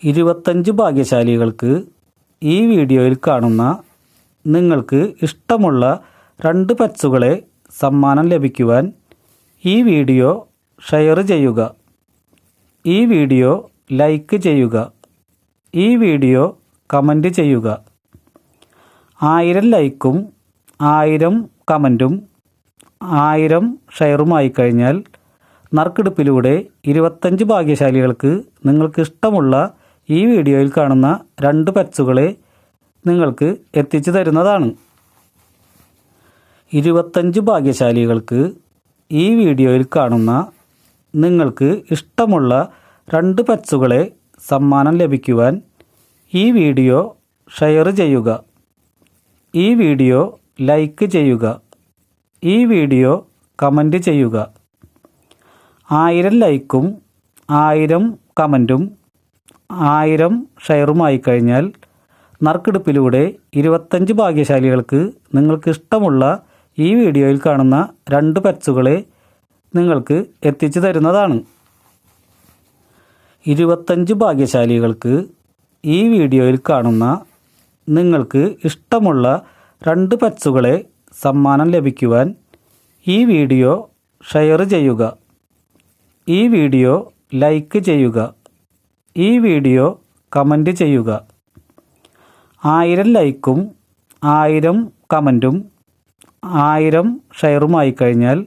25 ഭാഗ്യശാലികൾക്ക് ഈ വീഡിയോയിൽ കാണുന്ന നിങ്ങൾക്ക് ഇഷ്ടമുള്ള 2 പെറ്റ്സുകളെ സമ്മാനം ലഭിക്കുവാൻ ഈ വീഡിയോ ഷെയർ ചെയ്യുക, ഈ വീഡിയോ ലൈക്ക് ചെയ്യുക, ഈ വീഡിയോ കമൻറ്റ് ചെയ്യുക. 1000 ലൈക്കും 1000 കമൻറ്റും 1000 ഷെയറുമായി കഴിഞ്ഞാൽ നറുക്കെടുപ്പിലൂടെ 25 ഭാഗ്യശാലികൾക്ക് നിങ്ങൾക്ക് ഇഷ്ടമുള്ള ഈ വീഡിയോയിൽ കാണുന്ന 2 പെറ്റ്സുകളെ നിങ്ങൾക്ക് എത്തിച്ചു തരുന്നതാണ്. 25 ഭാഗ്യശാലികൾക്ക് ഈ വീഡിയോയിൽ കാണുന്ന നിങ്ങൾക്ക് ഇഷ്ടമുള്ള 2 പെറ്റ്സുകളെ സമ്മാനം ലഭിക്കുവാൻ ഈ വീഡിയോ ഷെയർ ചെയ്യുക, ഈ വീഡിയോ ലൈക്ക് ചെയ്യുക, ഈ വീഡിയോ കമൻറ്റ് ചെയ്യുക. 1000 ലൈക്കും 1000 കമൻറ്റും 1000 ഷെയറുമായി കഴിഞ്ഞാൽ നറുക്കെടുപ്പിലൂടെ 25 ഭാഗ്യശാലികൾക്ക് നിങ്ങൾക്ക് ഇഷ്ടമുള്ള ഈ വീഡിയോയിൽ കാണുന്ന 2 പെറ്റ്സുകളെ നിങ്ങൾക്ക് എത്തിച്ചു തരുന്നതാണ്. 25 ഭാഗ്യശാലികൾക്ക് ഈ വീഡിയോയിൽ കാണുന്ന നിങ്ങൾക്ക് ഇഷ്ടമുള്ള 2 പെറ്റ്സുകളെ സമ്മാനം ലഭിക്കുവാൻ ഈ വീഡിയോ ഷെയർ ചെയ്യുക, ഈ വീഡിയോ ലൈക്ക് ചെയ്യുക, ഈ വീഡിയോ കമൻറ്റ് ചെയ്യുക. 1000 ലൈക്കും 1000 കമൻറ്റും 1000 ഷെയറുമായി കഴിഞ്ഞാൽ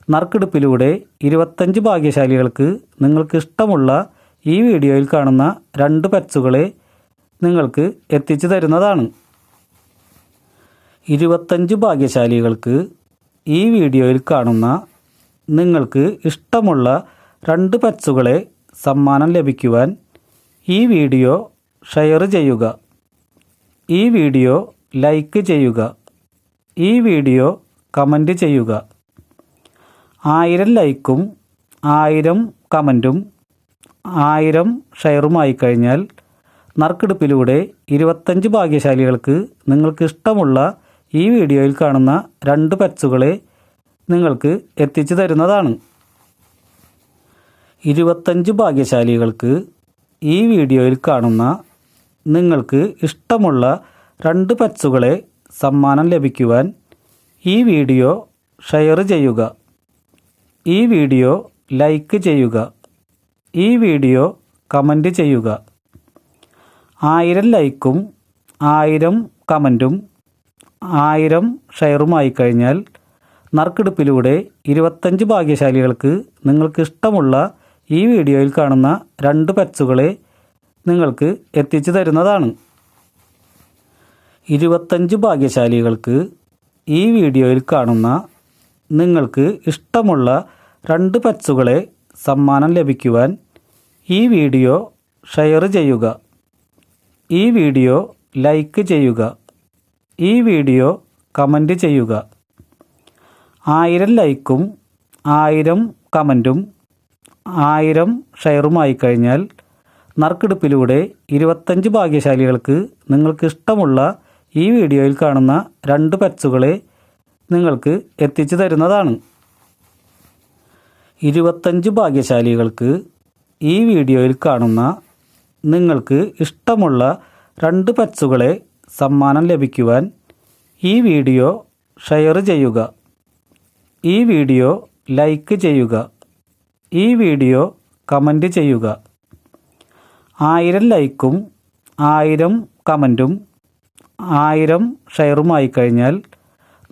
നറുക്കെടുപ്പിലൂടെ 25 ഭാഗ്യശാലികൾക്ക് നിങ്ങൾക്ക് ഇഷ്ടമുള്ള ഈ വീഡിയോയിൽ കാണുന്ന 2 പെറ്റ്സുകളെ നിങ്ങൾക്ക് എത്തിച്ചു തരുന്നതാണ്. 25 ഭാഗ്യശാലികൾക്ക് ഈ വീഡിയോയിൽ കാണുന്ന നിങ്ങൾക്ക് ഇഷ്ടമുള്ള 2 പെറ്റ്സുകളെ സമ്മാനം ലഭിക്കുവാൻ ഈ വീഡിയോ ഷെയർ ചെയ്യുക, ഈ വീഡിയോ ലൈക്ക് ചെയ്യുക, ഈ വീഡിയോ കമൻറ്റ് ചെയ്യുക. 1000 ലൈക്കും 1000 കമൻറ്റും 1000 ഷെയറുമായി കഴിഞ്ഞാൽ നറുക്കെടുപ്പിലൂടെ 25 ഭാഗ്യശാലികൾക്ക് നിങ്ങൾക്ക് ഇഷ്ടമുള്ള ഈ വീഡിയോയിൽ കാണുന്ന 2 പെറ്റ്സുകളെ നിങ്ങൾക്ക് എത്തിച്ചു തരുന്നതാണ്. 25 ഭാഗ്യശാലികൾക്ക് ഈ വീഡിയോയിൽ കാണുന്ന നിങ്ങൾക്ക് ഇഷ്ടമുള്ള 2 പെറ്റ്സുകളെ സമ്മാനം ലഭിക്കുവാൻ ഈ വീഡിയോ ഷെയർ ചെയ്യുക, ഈ വീഡിയോ ലൈക്ക് ചെയ്യുക, ഈ വീഡിയോ കമൻറ്റ് ചെയ്യുക. 1000 ലൈക്കും 1000 കമൻറ്റും 1000 ഷെയറുമായി കഴിഞ്ഞാൽ നറുക്കെടുപ്പിലൂടെ 25 ഭാഗ്യശാലികൾക്ക് നിങ്ങൾക്ക് ഇഷ്ടമുള്ള ഈ വീഡിയോയിൽ കാണുന്ന 2 പെറ്റ്സുകളെ നിങ്ങൾക്ക് എത്തിച്ചു തരുന്നതാണ്. 25 ഭാഗ്യശാലികൾക്ക് ഈ വീഡിയോയിൽ കാണുന്ന നിങ്ങൾക്ക് ഇഷ്ടമുള്ള 2 പെറ്റ്സുകളെ സമ്മാനം ലഭിക്കുവാൻ ഈ വീഡിയോ ഷെയർ ചെയ്യുക, ഈ വീഡിയോ ലൈക്ക് ചെയ്യുക, ഈ വീഡിയോ കമൻറ്റ് ചെയ്യുക. 1000 ലൈക്കും 1000 കമൻറ്റും 1000 ഷെയറുമായി കഴിഞ്ഞാൽ നറുക്കെടുപ്പിലൂടെ 25 ഭാഗ്യശാലികൾക്ക് നിങ്ങൾക്ക് ഇഷ്ടമുള്ള ഈ വീഡിയോയിൽ കാണുന്ന 2 പെറ്റ്സുകളെ നിങ്ങൾക്ക് എത്തിച്ചു തരുന്നതാണ്. 25 ഭാഗ്യശാലികൾക്ക് ഈ വീഡിയോയിൽ കാണുന്ന നിങ്ങൾക്ക് ഇഷ്ടമുള്ള 2 പെറ്റ്സുകളെ സമ്മാനം ലഭിക്കുവാൻ ഈ വീഡിയോ ഷെയർ ചെയ്യുക, ഈ വീഡിയോ ലൈക്ക് ചെയ്യുക, ഈ വീഡിയോ കമൻറ്റ് ചെയ്യുക. 1000 ലൈക്കും 1000 കമൻറ്റും 1000 ഷെയറുമായി കഴിഞ്ഞാൽ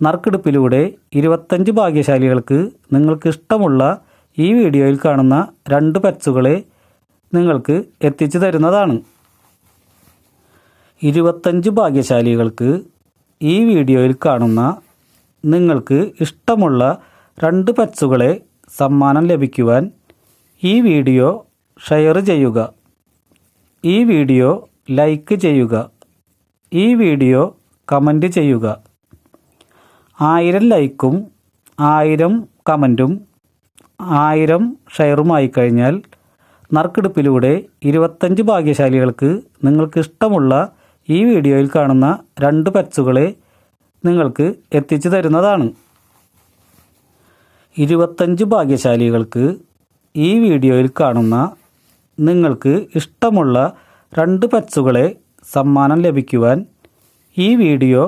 നറുക്കെടുപ്പിലൂടെ 25 ഭാഗ്യശാലികൾക്ക് നിങ്ങൾക്ക് ഇഷ്ടമുള്ള ഈ വീഡിയോയിൽ കാണുന്ന 2 പെറ്റ്സുകളെ നിങ്ങൾക്ക് എത്തിച്ചു തരുന്നതാണ്. 25 ഭാഗ്യശാലികൾക്ക് ഈ വീഡിയോയിൽ കാണുന്ന നിങ്ങൾക്ക് ഇഷ്ടമുള്ള 2 പെറ്റ്സുകളെ സമ്മാനം ലഭിക്കുവാൻ ഈ വീഡിയോ ഷെയർ ചെയ്യുക, ഈ വീഡിയോ ലൈക്ക് ചെയ്യുക, ഈ വീഡിയോ കമൻറ്റ് ചെയ്യുക. 1000 ലൈക്കും 1000 കമൻറ്റും 1000 ഷെയറുമായി കഴിഞ്ഞാൽ നറുക്കെടുപ്പിലൂടെ 25 ഭാഗ്യശാലികൾക്ക് നിങ്ങൾക്ക് ഇഷ്ടമുള്ള ഈ വീഡിയോയിൽ കാണുന്ന 2 പെറ്റ്സുകളെ നിങ്ങൾക്ക് എത്തിച്ചു തരുന്നതാണ്. 25 ഭാഗ്യശാലികൾക്ക് ഈ വീഡിയോയിൽ കാണുന്ന നിങ്ങൾക്ക് ഇഷ്ടമുള്ള 2 പറ്റ്സുകളെ സമ്മാനം ലഭിക്കുവാൻ ഈ വീഡിയോ